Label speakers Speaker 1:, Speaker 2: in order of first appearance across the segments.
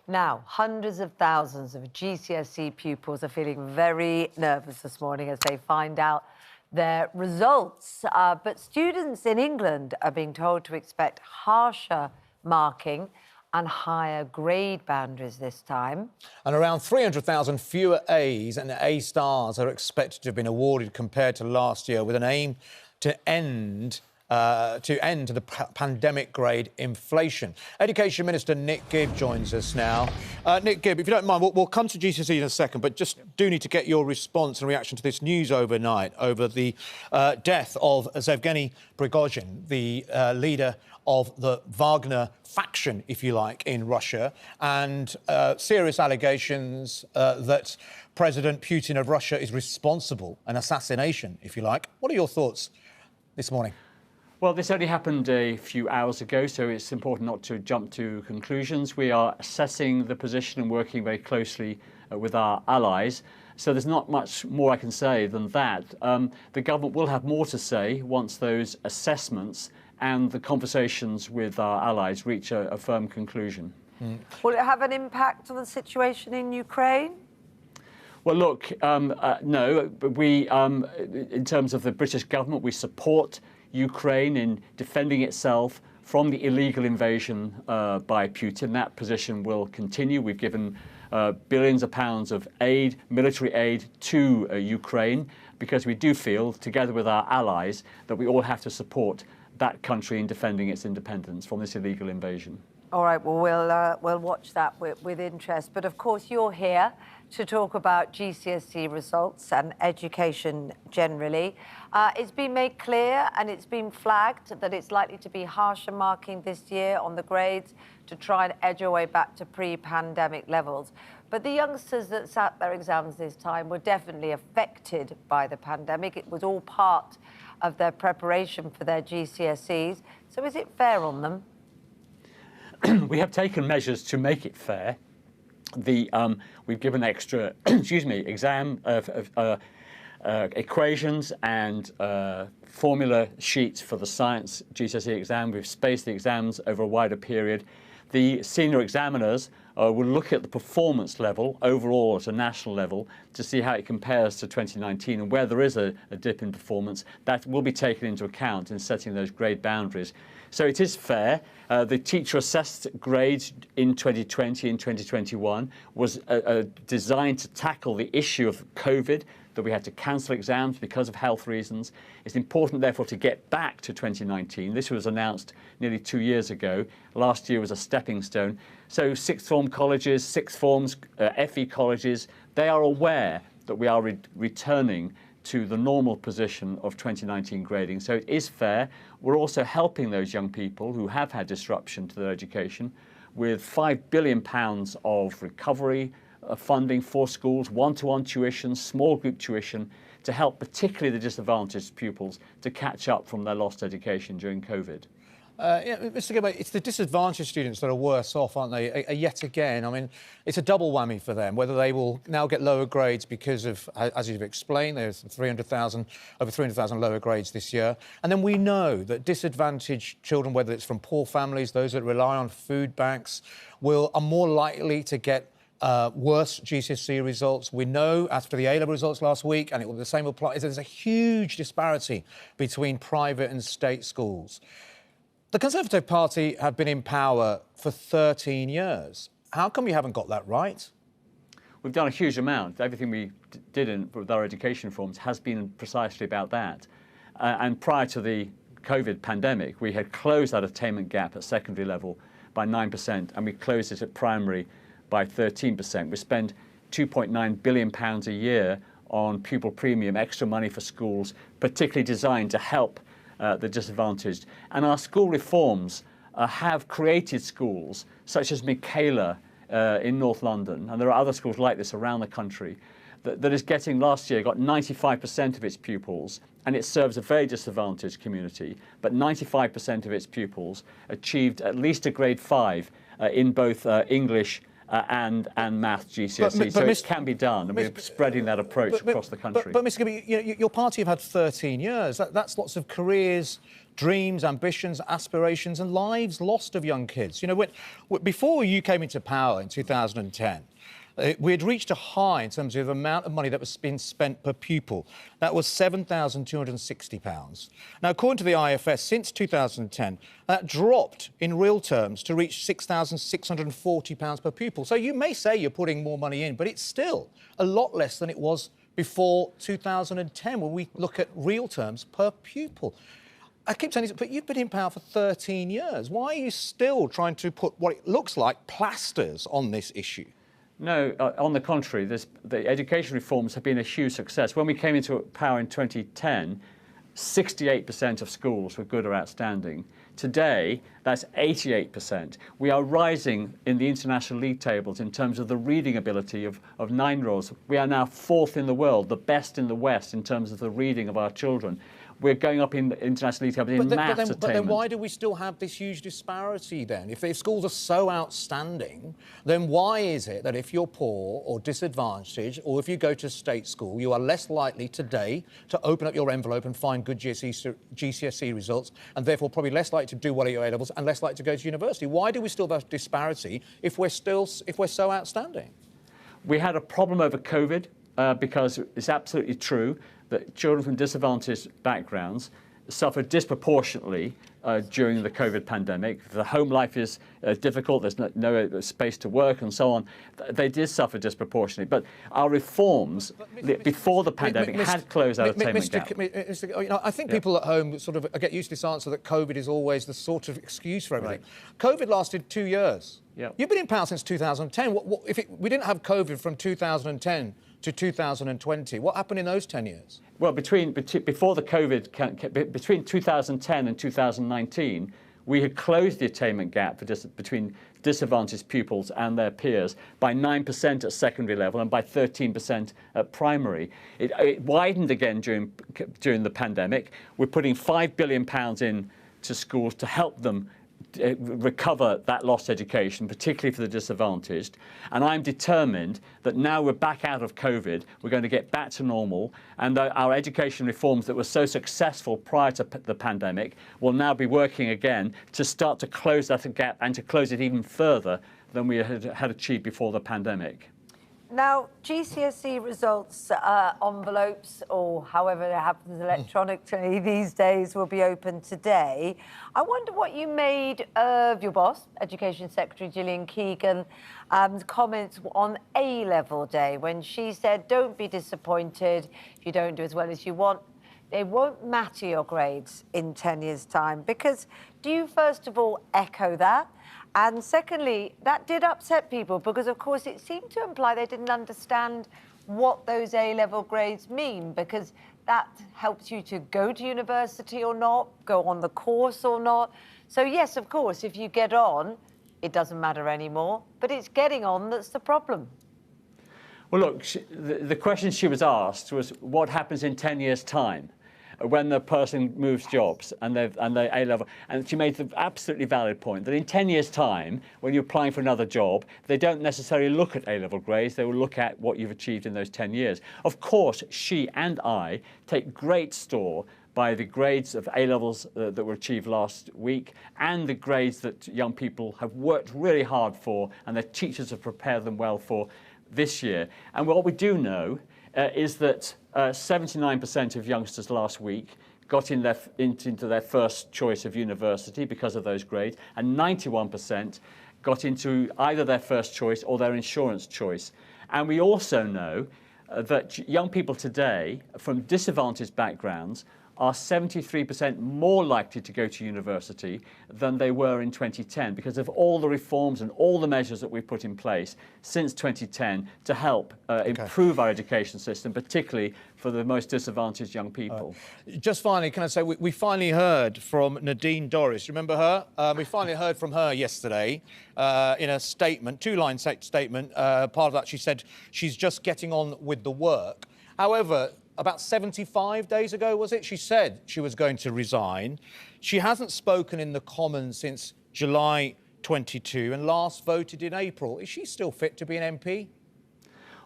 Speaker 1: Now, hundreds of thousands of GCSE pupils are feeling very nervous this morning as they find out their results. But students in England are being told to expect harsher marking and higher grade boundaries this time.
Speaker 2: And around 300,000 fewer A's and A stars are expected to have been awarded compared to last year, with an aim to end the pandemic grade inflation. Education Minister Nick Gibb joins us now. Nick Gibb, if you don't mind, we'll come to GCSE in a second, but just do need to get your response and reaction to this news overnight over the death of Yevgeny Prigozhin, the leader of the Wagner faction, if you like, in Russia, and serious allegations that President Putin of Russia is responsible, an assassination, if you like. What are your thoughts this morning?
Speaker 3: Well, this only happened a few hours ago, so it's important not to jump to conclusions. We are assessing the position and working very closely with our allies. So there's not much more I can say than that. The government will have more to say once those assessments and the conversations with our allies reach a firm conclusion.
Speaker 1: Will it have an impact on the situation in Ukraine?
Speaker 3: Well, look, no. We, in terms of the British government, we support Ukraine in defending itself from the illegal invasion by Putin. That position will continue. We've given billions of pounds of aid, military aid to Ukraine, because we do feel, together with our allies, that we all have to support that country in defending its independence from this illegal invasion.
Speaker 1: All right, well, we'll watch that with interest. But, of course, you're here to talk about GCSE results and education generally. It's been made clear and it's been flagged that it's likely to be harsher marking this year on the grades to try and edge our way back to pre-pandemic levels. But the youngsters that sat their exams this time were definitely affected by the pandemic. It was all part of their preparation for their GCSEs. So is it fair on them?
Speaker 3: We have taken measures to make it fair. We've given extra, exam equations and formula sheets for the science GCSE exam. We've spaced the exams over a wider period. The senior examiners will look at the performance level overall at a national level to see how it compares to 2019, and where there is a dip in performance, that will be taken into account in setting those grade boundaries. So it is fair. The teacher-assessed grades in 2020 and 2021 was designed to tackle the issue of COVID, that we had to cancel exams because of health reasons. It's important, therefore, to get back to 2019. This was announced nearly 2 years ago. Last year was a stepping stone. So sixth form colleges, sixth forms, FE colleges, they are aware that we are returning to the normal position of 2019 grading. So it is fair. We're also helping those young people who have had disruption to their education with £5 billion of recovery funding for schools, one-to-one tuition, small group tuition, to help particularly the disadvantaged pupils to catch up from their lost education during COVID.
Speaker 2: Mr. Gibb, it's the disadvantaged students that are worse off, aren't they? Yet again, I mean, it's a double whammy for them, whether they will now get lower grades because of, as you've explained, there's over 300,000 lower grades this year. And then we know that disadvantaged children, whether it's from poor families, those that rely on food banks, are more likely to get worse GCSE results. We know after the A-level results last week, and the same applies, there's a huge disparity between private and state schools. The Conservative Party have been in power for 13 years. How come you haven't got that right?
Speaker 3: We've done a huge amount. Everything we did with our education reforms has been precisely about that. And prior to the COVID pandemic, we had closed that attainment gap at secondary level by 9%, and we closed it at primary by 13%. We spend £2.9 billion a year on pupil premium, extra money for schools, particularly designed to help the disadvantaged. And our school reforms have created schools such as Michaela in North London, and there are other schools like this around the country, that is getting, last year, got 95% of its pupils, and it serves a very disadvantaged community, but 95% of its pupils achieved at least a grade 5 in both English and math GCSE. So it can be done, and we're spreading that approach across the country.
Speaker 2: But Mr. Gibby, your party have had 13 years. That's lots of careers, dreams, ambitions, aspirations, and lives lost of young kids. Before you came into power in 2010, we had reached a high in terms of the amount of money that was being spent per pupil. That was £7,260. Now, according to the IFS, since 2010, that dropped in real terms to reach £6,640 per pupil. So you may say you're putting more money in, but it's still a lot less than it was before 2010 when we look at real terms per pupil. I keep saying this, but you've been in power for 13 years. Why are you still trying to put what it looks like plasters on this issue?
Speaker 3: No, on the contrary, the education reforms have been a huge success. When we came into power in 2010, 68% of schools were good or outstanding. Today, that's 88%. We are rising in the international league tables in terms of the reading ability of 9-year-olds. We are now 4th in the world, the best in the West in terms of the reading of our children. We're going up in the international league tables in maths attainment.
Speaker 2: But then why do we still have this huge disparity then? If schools are so outstanding, then why is it that if you're poor or disadvantaged, or if you go to state school, you are less likely today to open up your envelope and find good GCSE results, and therefore probably less likely to do well at your A-levels and less likely to go to university? Why do we still have disparity if we're so outstanding?
Speaker 3: We had a problem over COVID because it's absolutely true that children from disadvantaged backgrounds suffered disproportionately during the COVID pandemic. The home life is difficult, there's no space to work and so on. They did suffer disproportionately. But our reforms before the pandemic had closed that attainment gap.
Speaker 2: I think people at home sort of get used to this answer that COVID is always the sort of excuse for everything. Right. COVID lasted 2 years. Yep. You've been in power since 2010. We didn't have COVID from 2010 to 2020. What happened in those 10 years?
Speaker 3: Well, before the COVID, between 2010 and 2019, we had closed the attainment gap between disadvantaged pupils and their peers by 9% at secondary level and by 13% at primary. It widened again during the pandemic. We're putting £5 billion in to schools to help them recover that lost education, particularly for the disadvantaged. And I'm determined that now we're back out of COVID, we're going to get back to normal, and our education reforms that were so successful prior to the pandemic will now be working again to start to close that gap and to close it even further than we had achieved before the pandemic.
Speaker 1: Now, GCSE results envelopes, or however it happens electronically these days, will be open today. I wonder what you made of your boss, Education Secretary Gillian Keegan's comments on A-level day, when she said, don't be disappointed if you don't do as well as you want. They won't matter your grades in 10 years' time. Because do you, first of all, echo that? And secondly, that did upset people because, of course, it seemed to imply they didn't understand what those A-level grades mean, because that helps you to go to university or not, go on the course or not. So, yes, of course, if you get on, it doesn't matter anymore, but it's getting on that's the problem.
Speaker 3: Well, look, the question she was asked was what happens in 10 years' time when the person moves jobs and they're A-level. And she made the absolutely valid point that in 10 years' time, when you're applying for another job, they don't necessarily look at A-level grades, they will look at what you've achieved in those 10 years. Of course, she and I take great store by the grades of A-levels that were achieved last week and the grades that young people have worked really hard for and their teachers have prepared them well for this year. And what we do know is that 79% of youngsters last week got into their first choice of university because of those grades, and 91% got into either their first choice or their insurance choice. And we also know that young people today from disadvantaged backgrounds are 73% more likely to go to university than they were in 2010 because of all the reforms and all the measures that we've put in place since 2010 to help improve our education system, particularly for the most disadvantaged young people.
Speaker 2: Just finally, can I say, we finally heard from Nadine Dorries. Remember her? We finally heard from her yesterday in a statement, two-line statement. Part of that, she said she's just getting on with the work. However, about 75 days ago, was it? She said she was going to resign. She hasn't spoken in the Commons since July 22 and last voted in April. Is she still fit to be an MP?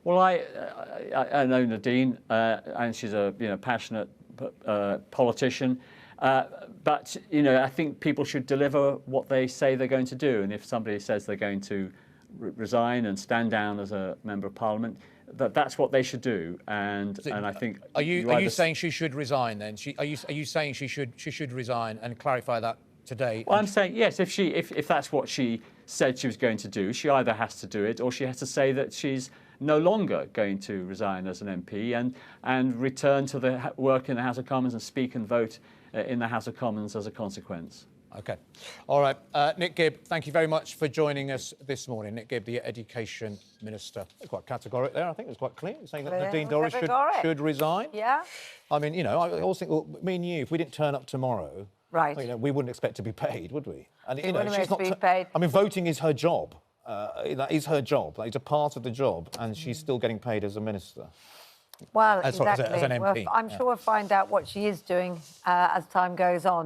Speaker 3: Well, I know Nadine, and she's a passionate politician. But I think people should deliver what they say they're going to do. And if somebody says they're going to resign and stand down as a member of Parliament, that's what they should do. And I think
Speaker 2: are you saying she should resign then? Are you saying she should resign and clarify that today?
Speaker 3: Well, I'm saying yes. If that's what she said she was going to do, she either has to do it or she has to say that she's no longer going to resign as an MP and return to the work in the House of Commons and speak and vote in the House of Commons as a consequence.
Speaker 2: OK. All right. Nick Gibb, thank you very much for joining us this morning. Nick Gibb, the Education Minister. Quite categoric there. I think it was quite clear, saying that Nadine Dorries should resign.
Speaker 1: Yeah.
Speaker 2: I mean, I always think, well, me and you, if we didn't turn up tomorrow,
Speaker 1: right,
Speaker 2: we wouldn't expect to be paid, would we? And
Speaker 1: she's not paid.
Speaker 2: I mean, voting is her job. That is her job. That is a part of the job, and she's still getting paid as a minister.
Speaker 1: Well, exactly.
Speaker 2: As an MP.
Speaker 1: I'm sure we'll find out what she is doing as time goes on.